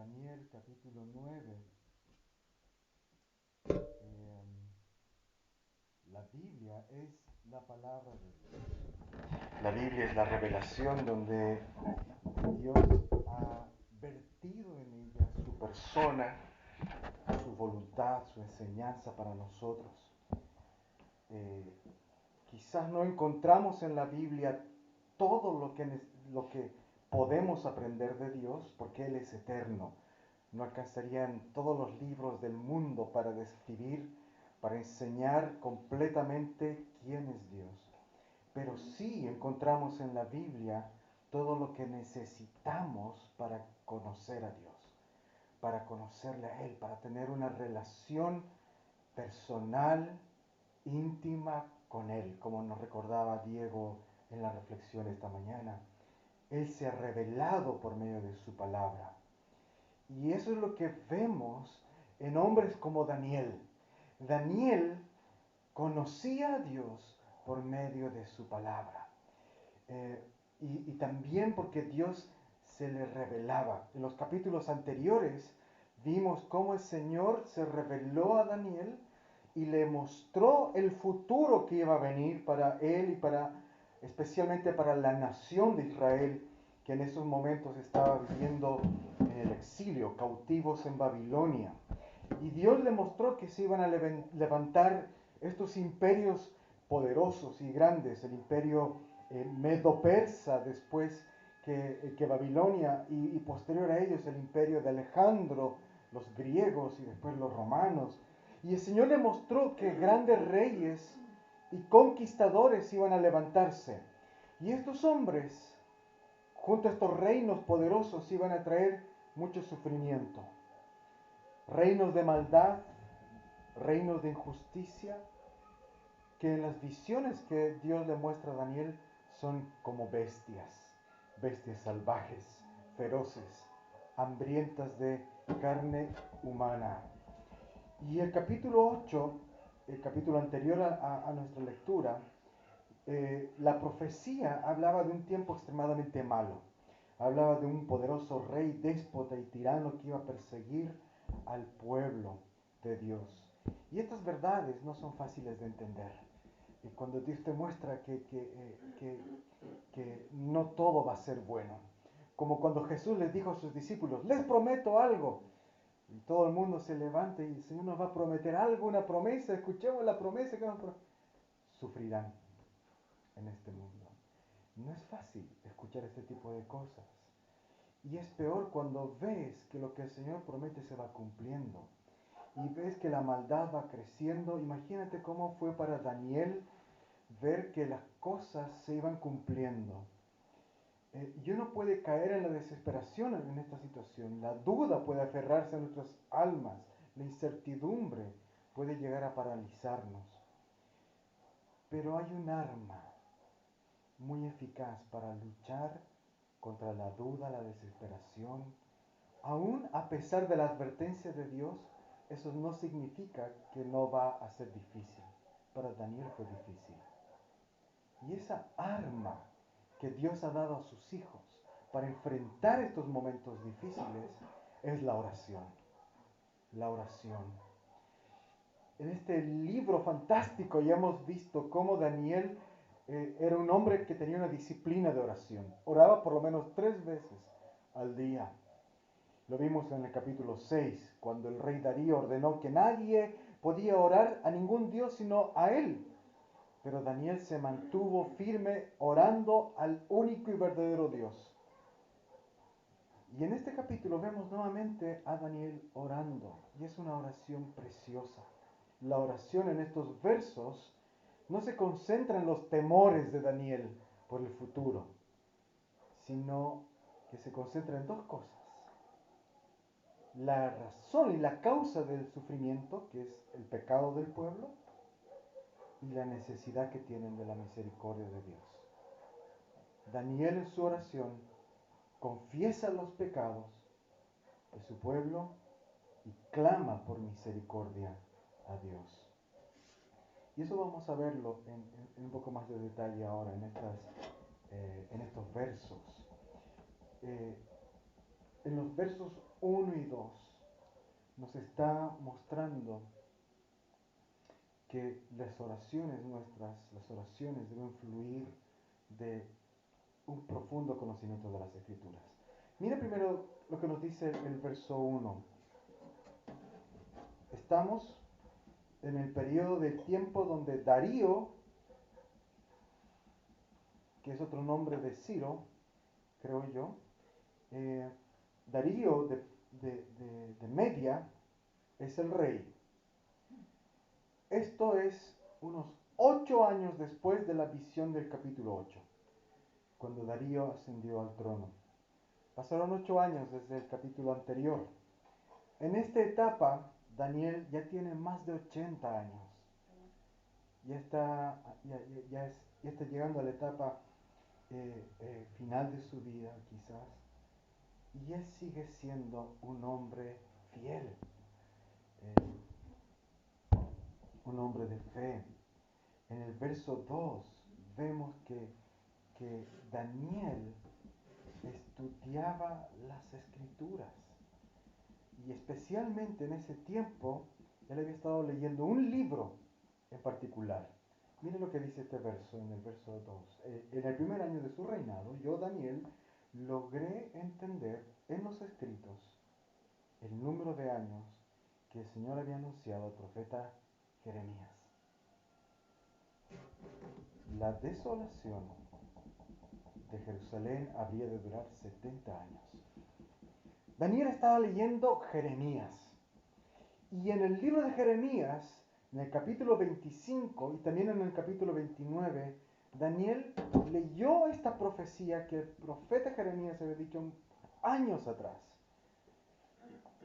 Daniel capítulo 9. La Biblia es la palabra de Dios. La Biblia es la revelación donde Dios ha vertido en ella su persona, su voluntad, su enseñanza para nosotros. Quizás no encontramos en la Biblia todo lo que podemos aprender de Dios, porque Él es eterno. No alcanzarían todos los libros del mundo para describir, para enseñar completamente quién es Dios. Pero sí encontramos en la Biblia todo lo que necesitamos para conocer a Dios, para conocerle a Él, para tener una relación personal, íntima con Él, como nos recordaba Diego en la reflexión esta mañana. Él se ha revelado por medio de su palabra. Y eso es lo que vemos en hombres como Daniel. Daniel conocía a Dios por medio de su palabra. Y también porque Dios se le revelaba. En los capítulos anteriores vimos cómo el Señor se reveló a Daniel y le mostró el futuro que iba a venir para él y especialmente para la nación de Israel, que en esos momentos estaba viviendo en el exilio, cautivos en Babilonia. Y Dios le mostró que se iban a levantar estos imperios poderosos y grandes, el imperio medo-persa después que Babilonia y posterior a ellos el imperio de Alejandro, los griegos y después los romanos. Y el Señor le mostró que grandes reyes y conquistadores iban a levantarse. Y estos hombres, junto a estos reinos poderosos, iban a traer mucho sufrimiento. Reinos de maldad, reinos de injusticia, que en las visiones que Dios le muestra a Daniel son como bestias, bestias salvajes, feroces, hambrientas de carne humana. Y el capítulo 8, el capítulo anterior a nuestra lectura, la profecía hablaba de un tiempo extremadamente malo. Hablaba de un poderoso rey, déspota y tirano que iba a perseguir al pueblo de Dios. Y estas verdades no son fáciles de entender. Y cuando Dios te muestra que no todo va a ser bueno. Como cuando Jesús les dijo a sus discípulos, les prometo algo. Y todo el mundo se levanta y el Señor nos va a prometer algo, una promesa. Escuchemos la promesa que sufrirán en este mundo. No es fácil escuchar este tipo de cosas. Y es peor cuando ves que lo que el Señor promete se va cumpliendo. Y ves que la maldad va creciendo. Imagínate cómo fue para Daniel ver que las cosas se iban cumpliendo. Y uno puede caer en la desesperación en esta situación. La duda puede aferrarse a nuestras almas. La incertidumbre puede llegar a paralizarnos. Pero hay un arma muy eficaz para luchar contra la duda, la desesperación. Aún a pesar de la advertencia de Dios, eso no significa que no va a ser difícil. Para Daniel fue difícil. Y esa arma que Dios ha dado a sus hijos para enfrentar estos momentos difíciles es la oración. La oración. En este libro fantástico ya hemos visto cómo Daniel era un hombre que tenía una disciplina de oración. Oraba por lo menos 3 veces al día. Lo vimos en el capítulo 6, cuando el rey Darío ordenó que nadie podía orar a ningún dios sino a él. Pero Daniel se mantuvo firme orando al único y verdadero Dios. Y en este capítulo vemos nuevamente a Daniel orando. Y es una oración preciosa. La oración en estos versos no se concentra en los temores de Daniel por el futuro, sino que se concentra en 2 cosas. La razón y la causa del sufrimiento, que es el pecado del pueblo, y la necesidad que tienen de la misericordia de Dios. Daniel en su oración confiesa los pecados de su pueblo y clama por misericordia a Dios. Y eso vamos a verlo en un poco más de detalle ahora en estos versos. En los versos 1 y 2 nos está mostrando que las oraciones nuestras, las oraciones deben fluir de un profundo conocimiento de las Escrituras. Mira primero lo que nos dice el verso 1. Estamos en el periodo del tiempo donde Darío, que es otro nombre de Ciro, creo yo, Darío de Media es el rey. Esto es unos 8 años después de la visión del capítulo 8, cuando Darío ascendió al trono. Pasaron 8 años desde el capítulo anterior. En esta etapa, Daniel ya tiene más de 80 años. Ya está llegando a la etapa final de su vida, quizás. Y él sigue siendo un hombre fiel, un hombre de fe. En el verso 2 vemos que Daniel estudiaba las Escrituras. Y especialmente en ese tiempo, él había estado leyendo un libro en particular. Mire lo que dice este verso, en el verso 2. En el primer año de su reinado, yo, Daniel, logré entender en los escritos el número de años que el Señor había anunciado al profeta Jeremías. La desolación de Jerusalén habría de durar 70 años. Daniel estaba leyendo Jeremías. Y en el libro de Jeremías, en el capítulo 25 y también en el capítulo 29, Daniel leyó esta profecía que el profeta Jeremías había dicho años atrás.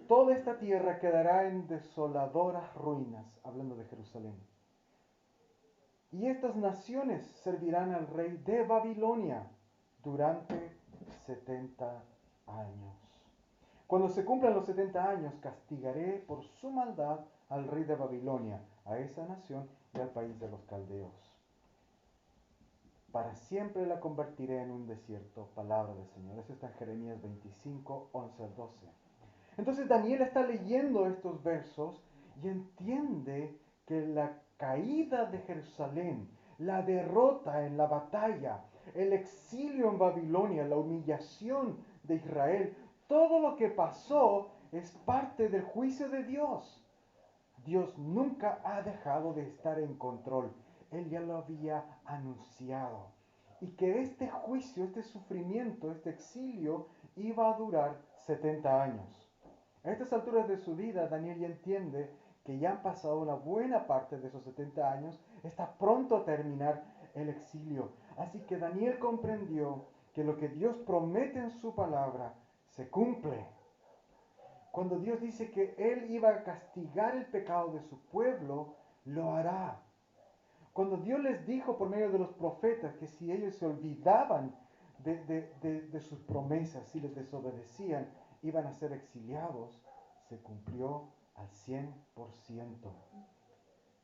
Toda esta tierra quedará en desoladoras ruinas, hablando de Jerusalén. Y estas naciones servirán al rey de Babilonia durante 70 años. Cuando se cumplan los 70 años, castigaré por su maldad al rey de Babilonia, a esa nación y al país de los caldeos. Para siempre la convertiré en un desierto, palabra del Señor. Eso está en Jeremías 25, 11 al 12. Entonces Daniel está leyendo estos versos y entiende que la caída de Jerusalén, la derrota en la batalla, el exilio en Babilonia, la humillación de Israel, todo lo que pasó es parte del juicio de Dios. Dios nunca ha dejado de estar en control. Él ya lo había anunciado. Y que este juicio, este sufrimiento, este exilio iba a durar 70 años. A estas alturas de su vida, Daniel ya entiende que ya han pasado una buena parte de esos 70 años. Está pronto a terminar el exilio. Así que Daniel comprendió que lo que Dios promete en su palabra se cumple. Cuando Dios dice que Él iba a castigar el pecado de su pueblo, lo hará. Cuando Dios les dijo por medio de los profetas que si ellos se olvidaban de sus promesas, si les desobedecían, iban a ser exiliados, se cumplió al 100%.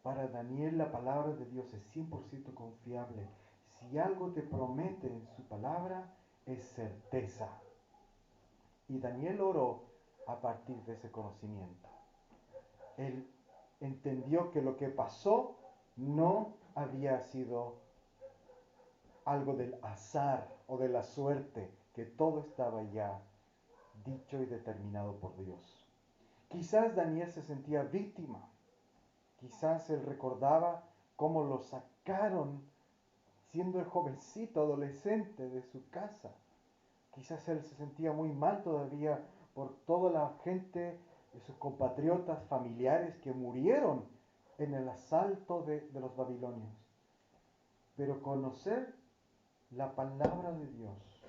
Para Daniel la palabra de Dios es 100% confiable. Si algo te promete en su palabra, es certeza. Y Daniel oró a partir de ese conocimiento. Él entendió que lo que pasó no había sido algo del azar o de la suerte, que todo estaba ya dicho y determinado por Dios. Quizás Daniel se sentía víctima, quizás él recordaba cómo lo sacaron siendo el jovencito adolescente de su casa. Quizás él se sentía muy mal todavía por toda la gente, de sus compatriotas, familiares que murieron en el asalto de los babilonios. Pero conocer la palabra de Dios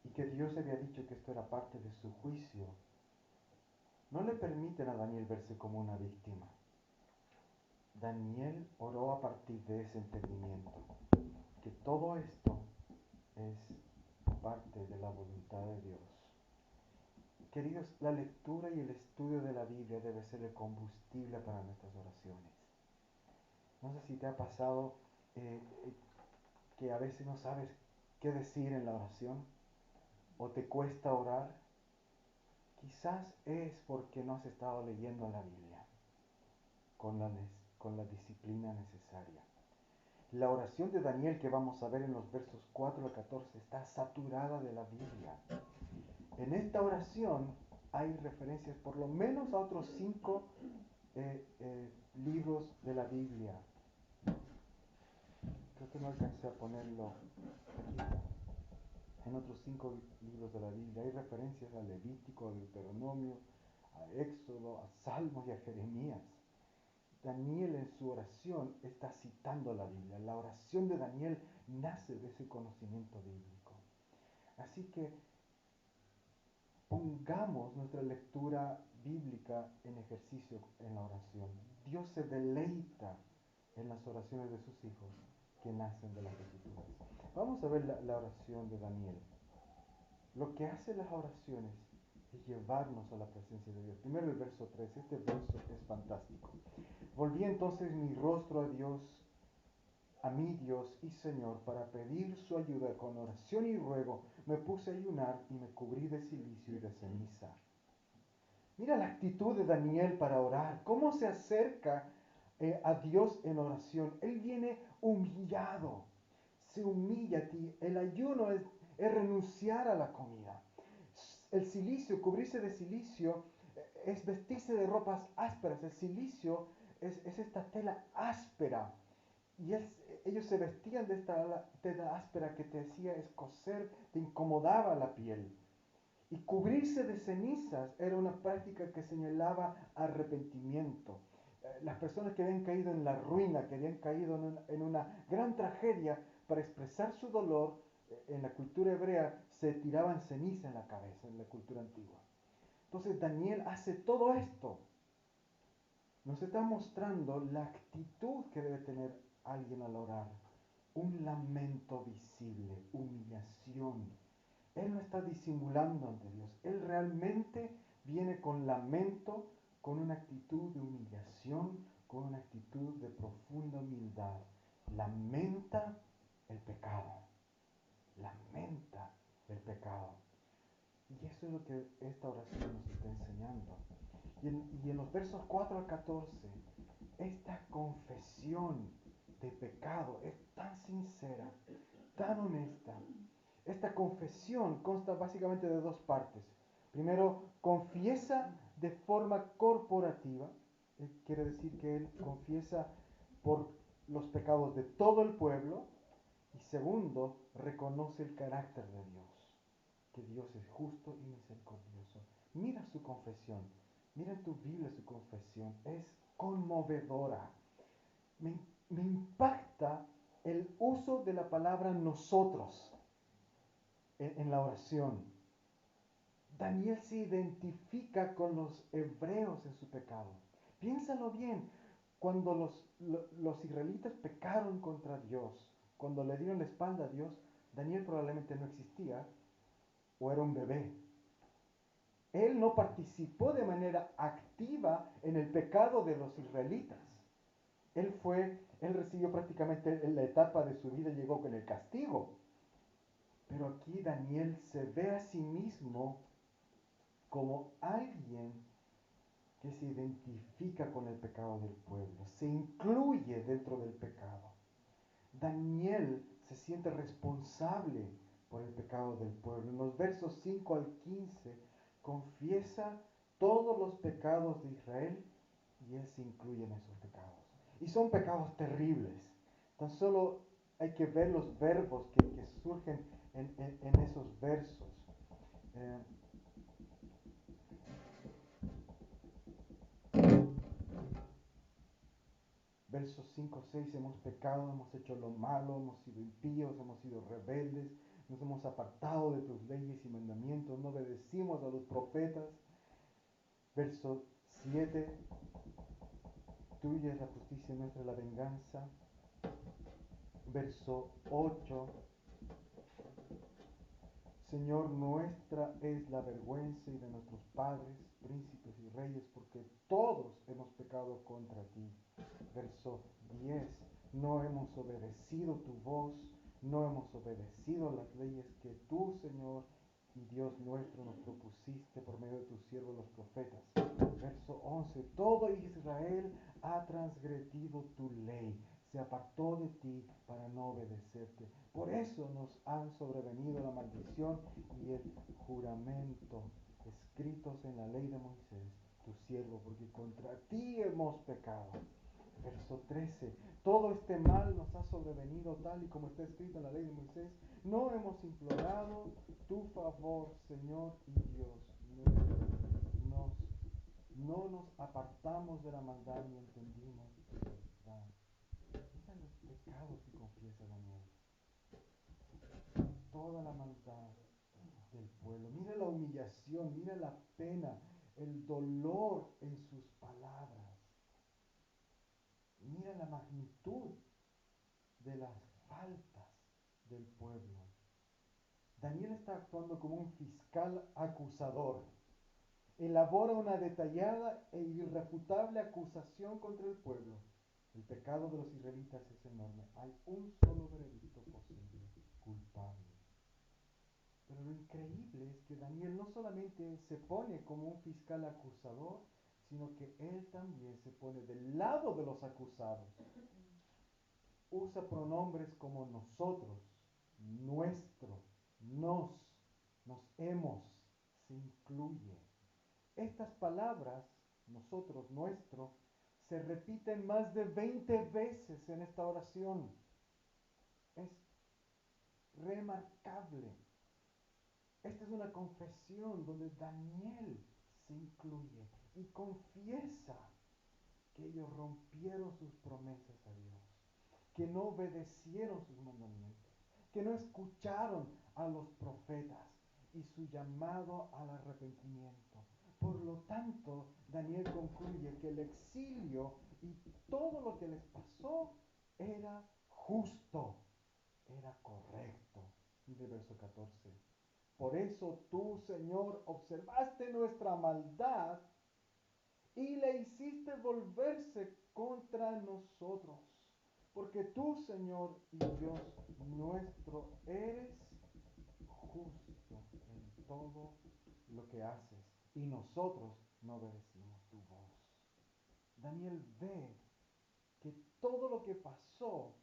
y que Dios había dicho que esto era parte de su juicio, no le permiten a Daniel verse como una víctima. Daniel oró a partir de ese entendimiento, que todo esto es parte de la voluntad de Dios. Queridos, la lectura y el estudio de la Biblia debe ser el combustible para nuestras oraciones. No sé si te ha pasado que a veces no sabes qué decir en la oración o te cuesta orar. Quizás es porque no has estado leyendo la Biblia con con la disciplina necesaria. La oración de Daniel que vamos a ver en los versos 4 al 14 está saturada de la Biblia. En esta oración hay referencias por lo menos a otros 5 libros de la Biblia. Creo que no alcancé a ponerlo aquí. En otros 5 libros de la Biblia hay referencias a Levítico, a Deuteronomio, a Éxodo, a Salmos y a Jeremías. Daniel en su oración está citando la Biblia. La oración de Daniel nace de ese conocimiento bíblico. Así que pongamos nuestra lectura bíblica en ejercicio en la oración. Dios se deleita en las oraciones de sus hijos que nacen de las Escrituras. Vamos a ver la oración de Daniel. Lo que hace las oraciones es llevarnos a la presencia de Dios. Primero el verso 3, este verso es fantástico. Volví entonces mi rostro a Dios, a mi Dios y Señor, para pedir su ayuda con oración y ruego. Me puse a ayunar y me cubrí de silicio y de ceniza. Mira la actitud de Daniel para orar, cómo se acerca a Dios en oración. Él viene humillado, se humilla a ti. El ayuno es renunciar a la comida. El silicio, cubrirse de silicio, es vestirse de ropas ásperas. El silicio es esta tela áspera. Y ellos se vestían de esta tela áspera que te hacía escocer, te incomodaba la piel. Y cubrirse de cenizas era una práctica que señalaba arrepentimiento. Las personas que habían caído en la ruina, que habían caído en una gran tragedia, para expresar su dolor, en la cultura hebrea se tiraban ceniza en la cabeza, en la cultura antigua. Entonces Daniel hace todo esto. Nos está mostrando la actitud que debe tener alguien al orar. Un lamento visible, humillación. Él no está disimulando ante Dios. Él realmente viene con lamento, con una actitud de humillación, con una actitud de profunda humildad. Lamenta el pecado. Lamenta el pecado. Y eso es lo que esta oración nos está enseñando. Y en los versos 4 al 14, esta confesión de pecado es tan sincera, tan honesta. Esta confesión consta básicamente de 2 partes. Primero, confiesa de forma corporativa. Quiere decir que él confiesa por los pecados de todo el pueblo. Y segundo, reconoce el carácter de Dios, que Dios es justo y misericordioso. Mira su confesión, mira en tu Biblia su confesión, es conmovedora. Me, me impacta el uso de la palabra nosotros en la oración. Daniel se identifica con los hebreos en su pecado. Piénsalo bien, cuando los israelitas pecaron contra Dios, cuando le dieron la espalda a Dios, Daniel probablemente no existía o era un bebé. Él no participó de manera activa en el pecado de los israelitas. Él recibió prácticamente la etapa de su vida, llegó con el castigo. Pero aquí Daniel se ve a sí mismo como alguien que se identifica con el pecado del pueblo, se incluye dentro del pecado. Daniel se siente responsable por el pecado del pueblo. En los versos 5 al 15 confiesa todos los pecados de Israel y él se incluye en esos pecados. Y son pecados terribles. Tan solo hay que ver los verbos que surgen en esos versos. Versos 5, 6, hemos pecado, hemos hecho lo malo, hemos sido impíos, hemos sido rebeldes, nos hemos apartado de tus leyes y mandamientos, no obedecimos a los profetas. Verso 7, tuya es la justicia, nuestra es la venganza. Verso 8, Señor, nuestra es la vergüenza y de nuestros padres, príncipes y reyes, porque todos hemos pecado contra ti. Verso 10, no hemos obedecido tu voz, no hemos obedecido las leyes que tú, Señor, y Dios nuestro nos propusiste por medio de tus siervos los profetas. Verso 11, todo Israel ha transgredido tu ley, se apartó de ti para no obedecerte. Por eso nos han sobrevenido la maldición y el juramento escritos en la ley de Moisés, tu siervo, porque contra ti hemos pecado. Verso 13, todo este mal nos ha sobrevenido tal y como está escrito en la ley de Moisés. No hemos implorado tu favor, Señor y Dios nuestro. No nos apartamos de la maldad ni entendimos tu verdad. Mira los pecados que confiesa Daniel. Toda la maldad del pueblo. Mira la humillación, mira la pena, el dolor en sus palabras. Mira la magnitud de las faltas del pueblo. Daniel está actuando como un fiscal acusador. Elabora una detallada e irrefutable acusación contra el pueblo. El pecado de los israelitas es enorme. Hay un solo veredicto posible, culpable. Pero lo increíble es que Daniel no solamente se pone como un fiscal acusador, sino que él también se pone del lado de los acusados. Usa pronombres como nosotros, nuestro, nos hemos, se incluye. Estas palabras, nosotros, nuestro, se repiten más de 20 veces en esta oración. Es remarcable. Esta es una confesión donde Daniel se incluye y confiesa que ellos rompieron sus promesas a Dios, que no obedecieron sus mandamientos, que no escucharon a los profetas y su llamado al arrepentimiento. Por lo tanto, Daniel concluye que el exilio y todo lo que les pasó era justo, era correcto. Mire el verso 14. Por eso tú, Señor, observaste nuestra maldad y le hiciste volverse contra nosotros. Porque tú, Señor y Dios nuestro, eres justo en todo lo que haces y nosotros no obedecimos tu voz. Daniel ve que todo lo que pasó,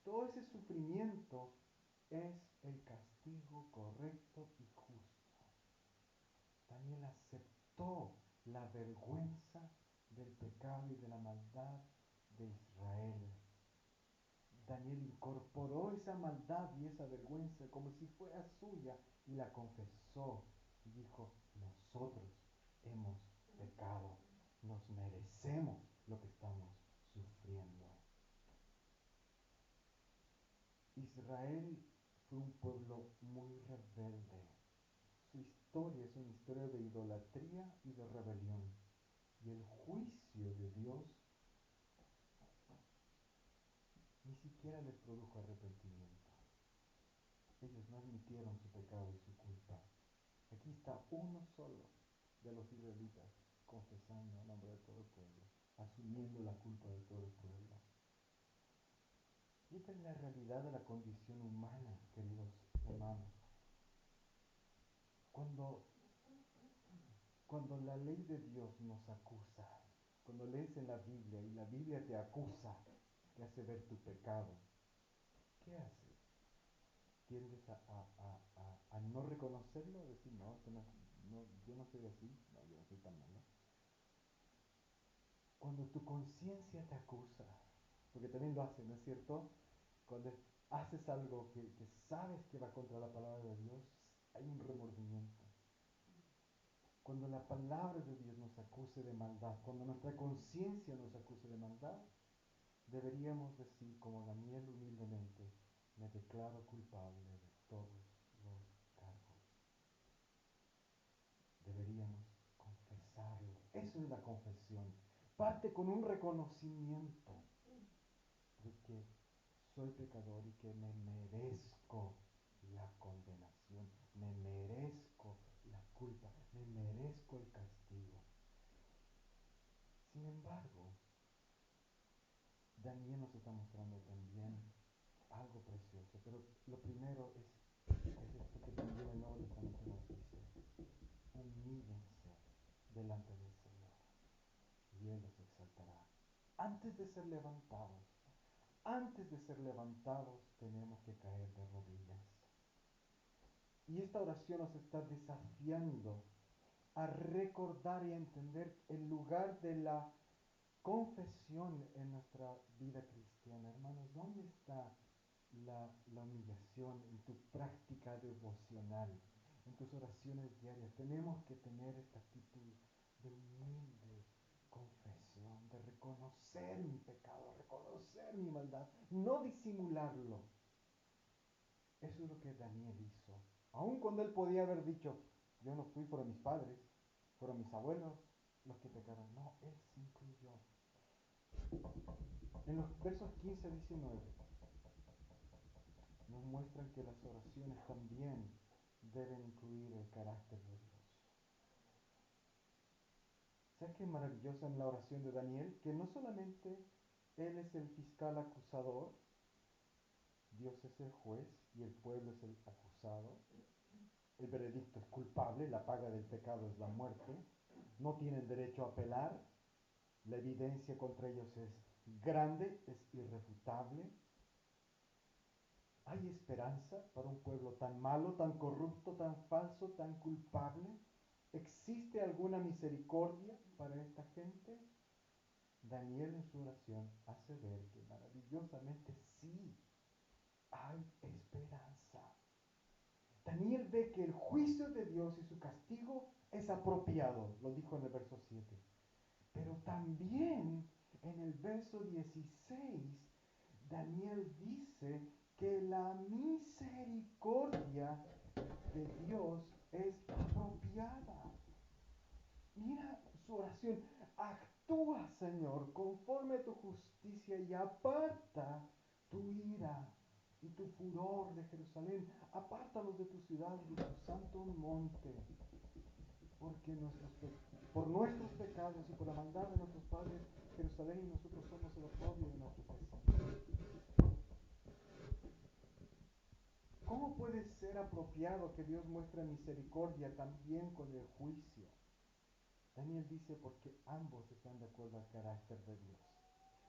todo ese sufrimiento es el castigo correcto y justo. Daniel aceptó la vergüenza del pecado y de la maldad de Israel. Daniel incorporó esa maldad y esa vergüenza como si fuera suya y la confesó y dijo, nosotros hemos pecado, nos merecemos lo que estamos sufriendo. Israel fue un pueblo muy rebelde. Su historia es una historia de idolatría y de rebelión. Y el juicio de Dios ni siquiera les produjo arrepentimiento. Ellos no admitieron su pecado y su culpa. Aquí está uno solo de los israelitas confesando a nombre de todo el pueblo, asumiendo la culpa de todo el pueblo. Y esta es la realidad de la condición humana, queridos hermanos. Cuando la ley de Dios nos acusa, cuando lees en la Biblia y la Biblia te acusa, te hace ver tu pecado, ¿qué haces? ¿Tiendes a no reconocerlo? A decir, no, yo no soy así, no, yo no soy tan malo. Cuando tu conciencia te acusa, porque también lo hace, ¿no es cierto? Cuando haces algo que sabes que va contra la palabra de Dios, hay un remordimiento. Cuando la palabra de Dios nos acuse de maldad, cuando nuestra conciencia nos acuse de maldad, deberíamos decir como Daniel humildemente, me declaro culpable de todos los cargos. Deberíamos confesarlo. Eso es la confesión. Parte con un reconocimiento de que soy pecador y que me merezco la condenación, me merezco la culpa, me merezco el castigo. Sin embargo, Daniel nos está mostrando también algo precioso, pero lo primero es esto que también el Nuevo Testamento nos antes de ser levantados, tenemos que caer de rodillas. Y esta oración nos está desafiando a recordar y a entender el lugar de la confesión en nuestra vida cristiana. Hermanos, ¿dónde está la humillación en tu práctica devocional, en tus oraciones diarias? Tenemos que tener esta actitud de humilde confesión, de reconocer mi pecado, reconocer mi maldad, no disimularlo. Eso es lo que Daniel hizo. Aun cuando él podía haber dicho, yo no fui, fueron mis padres, fueron mis abuelos los que pecaron. No, él se incluyó. En los versos 15 a 19 nos muestran que las oraciones también deben incluir el carácter de Dios. ¿Sabes qué es maravilloso en la oración de Daniel? Que no solamente él es el fiscal acusador, Dios es el juez y el pueblo es el acusado. El veredicto es culpable, la paga del pecado es la muerte. No tienen derecho a apelar. La evidencia contra ellos es grande, es irrefutable. ¿Hay esperanza para un pueblo tan malo, tan corrupto, tan falso, tan culpable? ¿Existe alguna misericordia para esta gente? Daniel en su oración hace ver que maravillosamente sí hay esperanza. Daniel ve que el juicio de Dios y su castigo es apropiado, lo dijo en el verso 7. Pero también en el verso 16, Daniel dice que la misericordia de Dios es apropiada. Mira su oración. Actúa, Señor, conforme a tu justicia y aparta tu ira y tu furor de Jerusalén. Apártalos de tu ciudad y de tu santo monte. Porque por nuestros pecados y por la maldad de nuestros padres, Jerusalén y nosotros somos el oprobio de nuestros vecinos. ¿Cómo puede ser apropiado que Dios muestre misericordia también con el juicio? Daniel dice porque ambos están de acuerdo al carácter de Dios.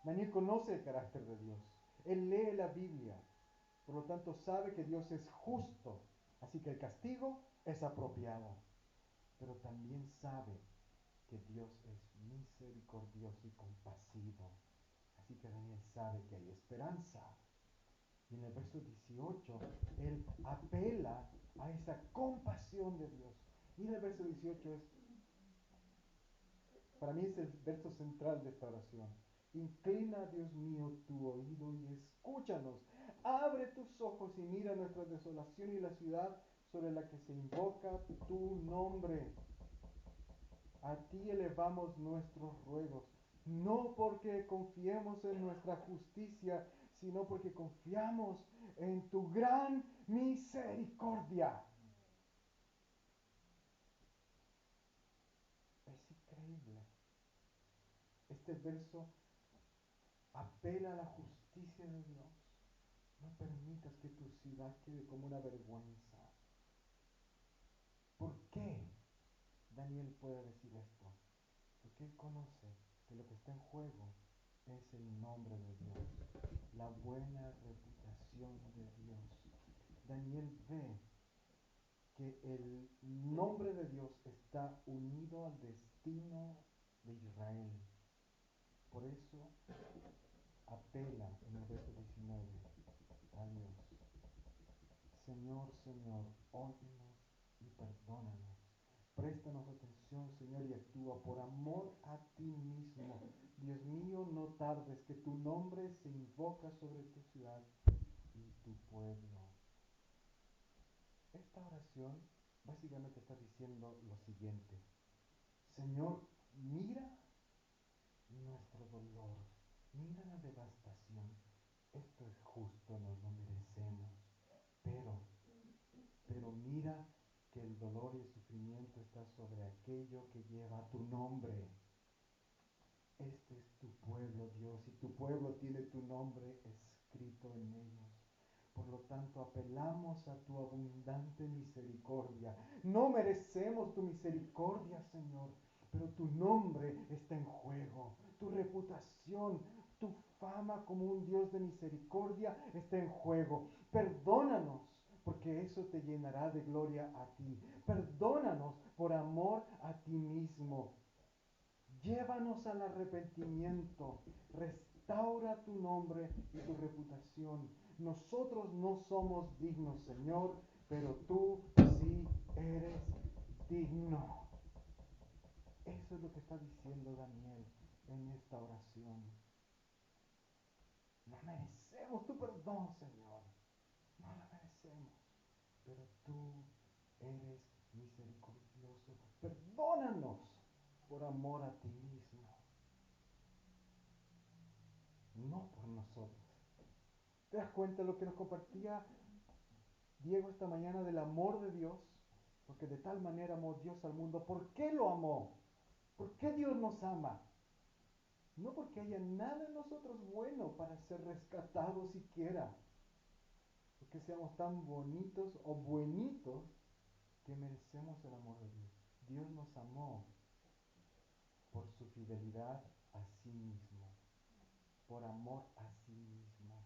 Daniel conoce el carácter de Dios. Él lee la Biblia. Por lo tanto sabe que Dios es justo. Así que el castigo es apropiado. Pero también sabe que Dios es misericordioso y compasivo. Así que Daniel sabe que hay esperanza. Y en el verso 18, él apela a esa compasión de Dios. Y en el verso 18 para mí es el verso central de esta oración. Inclina, Dios mío, tu oído y escúchanos. Abre tus ojos y mira nuestra desolación y la ciudad sobre la que se invoca tu nombre. A ti elevamos nuestros ruegos, no porque confiemos en nuestra justicia, sino porque confiamos en tu gran misericordia. Es increíble. Este verso apela a la justicia de Dios. No permitas que tu ciudad quede como una vergüenza. ¿Por qué Daniel puede decir esto? Porque él conoce que lo que está en juego es el nombre de Dios, la buena reputación de Dios. Daniel ve que el nombre de Dios está unido al destino de Israel. Por eso apela en el verso 19 a Dios. Señor, Señor, óyenos y perdónanos. Préstanos atención, Señor, y actúa por amor a ti mismo. Dios mío, no tardes, que tu nombre se invoca sobre tu ciudad y tu pueblo. Esta oración básicamente está diciendo lo siguiente. Señor, mira nuestro dolor, mira la devastación. Esto es justo, nos lo merecemos. Pero mira que el dolor y el sufrimiento está sobre aquello que lleva tu nombre. Este es tu pueblo, Dios, y tu pueblo tiene tu nombre escrito en ellos. Por lo tanto, apelamos a tu abundante misericordia. No merecemos tu misericordia, Señor, pero tu nombre está en juego, tu reputación, tu fama como un Dios de misericordia está en juego. Perdónanos, porque eso te llenará de gloria a ti. Perdónanos por amor a ti mismo. Llévanos al arrepentimiento. Restaura tu nombre y tu reputación. Nosotros no somos dignos, Señor, pero tú sí eres digno. Eso es lo que está diciendo Daniel en esta oración. No merecemos tu perdón, Señor. No lo merecemos. Pero tú eres misericordioso. Perdónanos por amor a ti mismo. No por nosotros. ¿Te das cuenta de lo que nos compartía Diego esta mañana del amor de Dios? Porque de tal manera amó Dios al mundo. ¿Por qué lo amó? ¿Por qué Dios nos ama? No porque haya nada en nosotros bueno para ser rescatados siquiera. Porque seamos tan bonitos o buenitos que merecemos el amor de Dios. Dios nos amó por su fidelidad a sí mismo, por amor a sí mismo,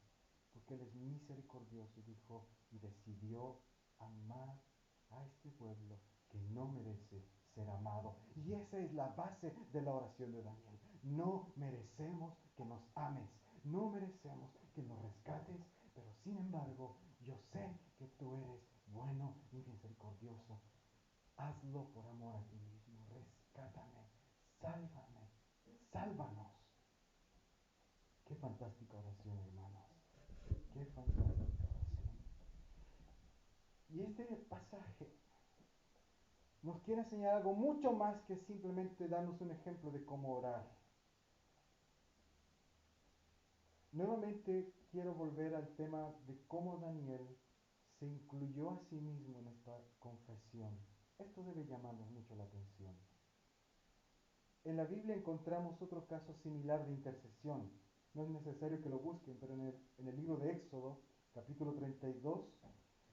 porque Él es misericordioso y dijo y decidió amar a este pueblo que no merece ser amado. Y esa es la base de la oración de Daniel. No merecemos que nos ames, no merecemos que nos rescates, pero sin embargo yo sé que tú eres bueno y misericordioso. Hazlo por amor a ti mismo, rescátame, sálvame, sálvanos. Qué fantástica oración, hermanos. Qué fantástica oración. Y este pasaje nos quiere enseñar algo mucho más que simplemente darnos un ejemplo de cómo orar. Nuevamente quiero volver al tema de cómo Daniel se incluyó a sí mismo en esta confesión. Esto debe llamarnos mucho la atención. En la Biblia encontramos otro caso similar de intercesión. No es necesario que lo busquen, pero en el libro de Éxodo, capítulo 32,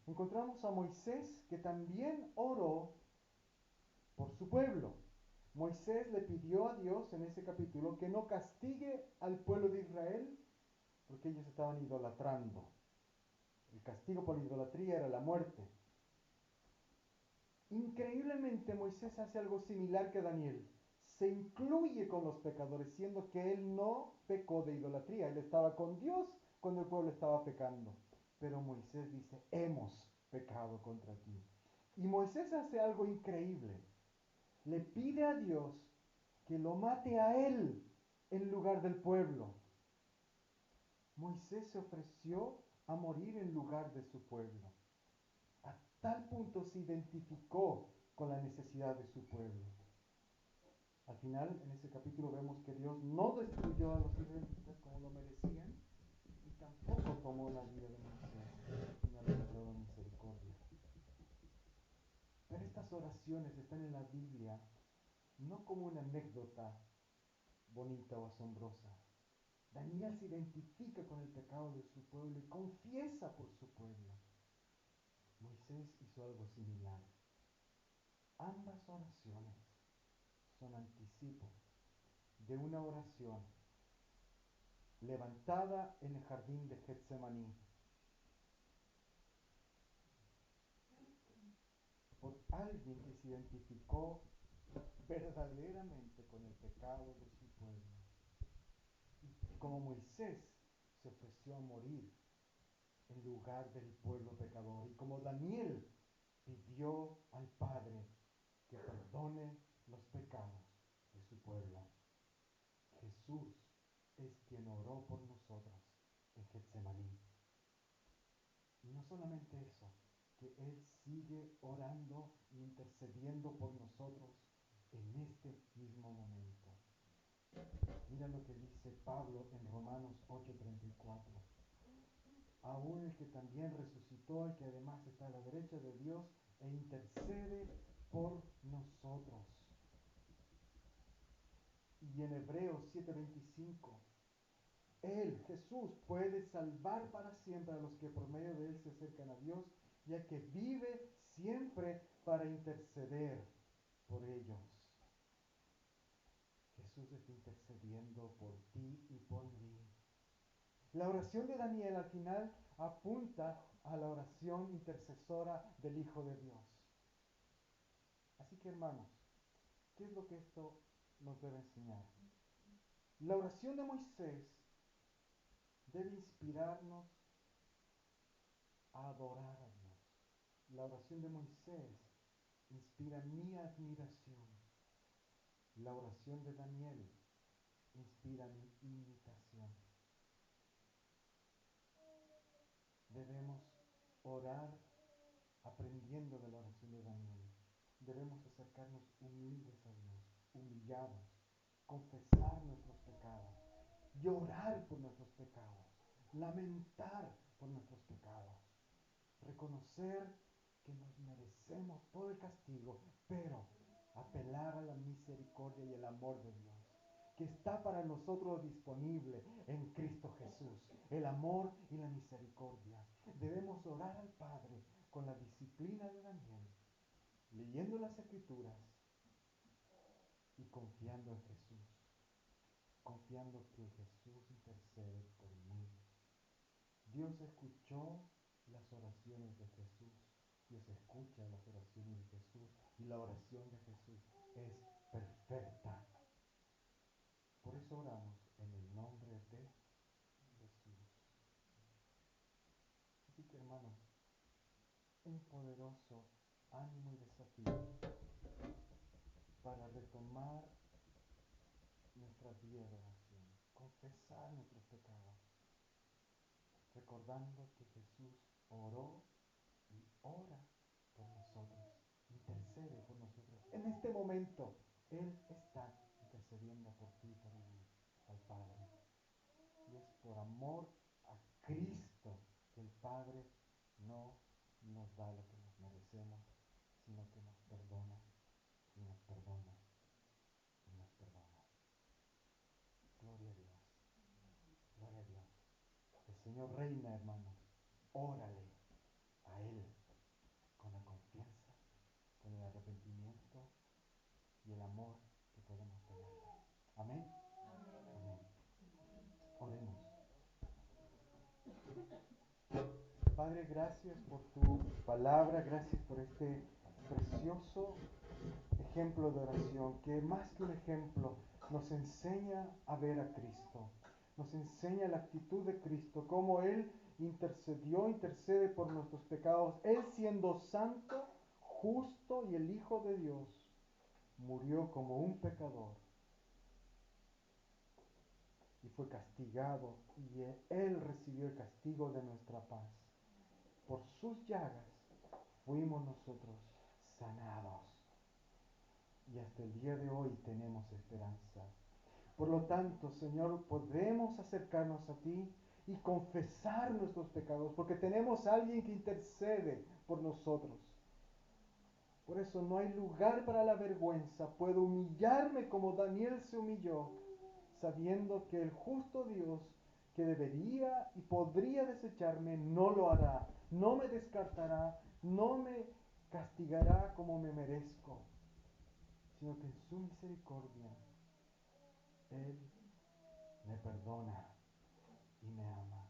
encontramos a Moisés que también oró por su pueblo. Moisés le pidió a Dios en ese capítulo que no castigue al pueblo de Israel porque ellos estaban idolatrando. El castigo por la idolatría era la muerte. Increíblemente Moisés hace algo similar que Daniel. Se incluye con los pecadores, siendo que él no pecó de idolatría. Él estaba con Dios cuando el pueblo estaba pecando. Pero Moisés dice, hemos pecado contra ti. Y Moisés hace algo increíble. Le pide a Dios que lo mate a él en lugar del pueblo. Moisés se ofreció a morir en lugar de su pueblo. A tal punto se identificó con la necesidad de su pueblo. Al final, en ese capítulo vemos que Dios no destruyó a los israelitas como lo merecían y tampoco tomó la vida de Moisés, sino le mostró misericordia. Pero estas oraciones están en la Biblia no como una anécdota bonita o asombrosa. Daniel se identifica con el pecado de su pueblo y confiesa por su pueblo. Moisés hizo algo similar. Ambas oraciones son anticipos de una oración levantada en el jardín de Getsemaní por alguien que se identificó verdaderamente con el pecado de su pueblo. Y como Moisés se ofreció a morir en lugar del pueblo pecador, y como Daniel pidió al Padre que perdone los pecados de su pueblo, Jesús es quien oró por nosotros en Getsemaní. Y no solamente eso, que Él sigue orando e intercediendo por nosotros en este mismo momento. Mira lo que dice Pablo en Romanos 8:34. Aún el que también resucitó, el que además está a la derecha de Dios e intercede por nosotros. Y en Hebreos 7:25, Él, Jesús, puede salvar para siempre a los que por medio de Él se acercan a Dios, ya que vive siempre para interceder por ellos. Jesús está intercediendo por ti y por mí. La oración de Daniel al final apunta a la oración intercesora del Hijo de Dios. Así que hermanos, ¿qué es lo que esto nos debe enseñar? La oración de Moisés debe inspirarnos a adorar a Dios. La oración de Moisés inspira mi admiración. La oración de Daniel inspira mi imitación. Debemos orar aprendiendo de la oración de Daniel. Debemos acercarnos humildes a Dios, humillados, confesar nuestros pecados, llorar por nuestros pecados, lamentar por nuestros pecados, reconocer que nos merecemos todo el castigo, pero apelar a la misericordia y el amor de Dios, que está para nosotros disponible en Cristo Jesús, el amor y la misericordia. Debemos orar al Padre con la disciplina de Daniel, leyendo las Escrituras y confiando en Jesús, confiando que Jesús intercede por mí. Dios escuchó las oraciones de Jesús. Dios escucha las oraciones de Jesús y la oración de Jesús es perfecta. Por eso oramos en el nombre de Jesús. Así que hermanos, un poderoso ánimo y desafío para retomar nuestra vida de oración, confesar nuestros pecados, recordando que Jesús oró y ora por nosotros, intercede por nosotros. En este momento, Él está intercediendo por ti y por mí al Padre. Y es por amor a Cristo que el Padre no nos da lo que nos merecemos, sino que nos perdona y nos perdona y nos perdona. Gloria a Dios. Gloria a Dios. El Señor reina, hermanos. Órale a Él con la confianza, con el arrepentimiento y el amor que podemos tenerle. Amén. Amén. Oremos. Padre, gracias por tu palabra, gracias por este precioso ejemplo de oración, que más que un ejemplo nos enseña a ver a Cristo, nos enseña la actitud de Cristo, cómo Él intercede por nuestros pecados, Él siendo santo, justo y el Hijo de Dios, murió como un pecador y fue castigado, y Él recibió el castigo de nuestra paz. Por sus llagas fuimos nosotros sanados. Y hasta el día de hoy tenemos esperanza. Por lo tanto, Señor, podemos acercarnos a ti y confesar nuestros pecados, porque tenemos a alguien que intercede por nosotros. Por eso no hay lugar para la vergüenza. Puedo humillarme como Daniel se humilló, sabiendo que el justo Dios, que debería y podría desecharme, no lo hará, no me descartará, no me castigará como me merezco, sino que en su misericordia Él me perdona y me ama.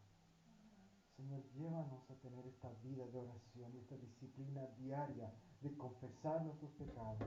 Señor, llévanos a tener esta vida de oración y esta disciplina diaria de confesar nuestros pecados